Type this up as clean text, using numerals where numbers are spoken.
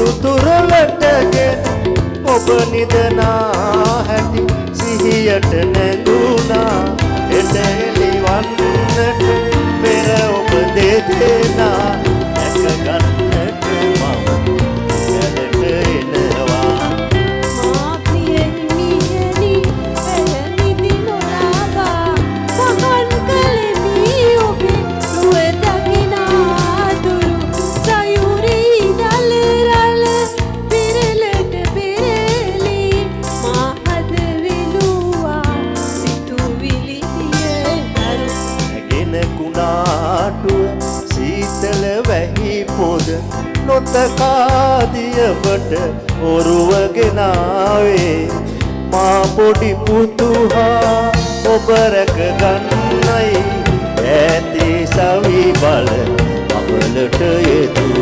තුතුරලටගෙන ඔබ නිදනා හැටි සිහියට නැඟුණා එට එළිවන්නට පෙර ඔබ දෙදෙනා දැක ගන්නට මම එලට එනවා මා ප්‍රියෙන් මියනි ඇය නිදි නොලබා සමන් කලෙමි ඔබේ රුව දකිනා දුරු සයුරී දල රළ පෙරලට පෙරලි මා හද විලුවා සිතුවිලි දියදරු නැගෙන කුණාටුව සීතල වැහි පොද නොතකාදියබට ඔරුවගෙනාවේ මා පොඩි පුතුහා ඔබ රැක ගන්නයි ඇතේ සවි බල අපලට යෙදුවා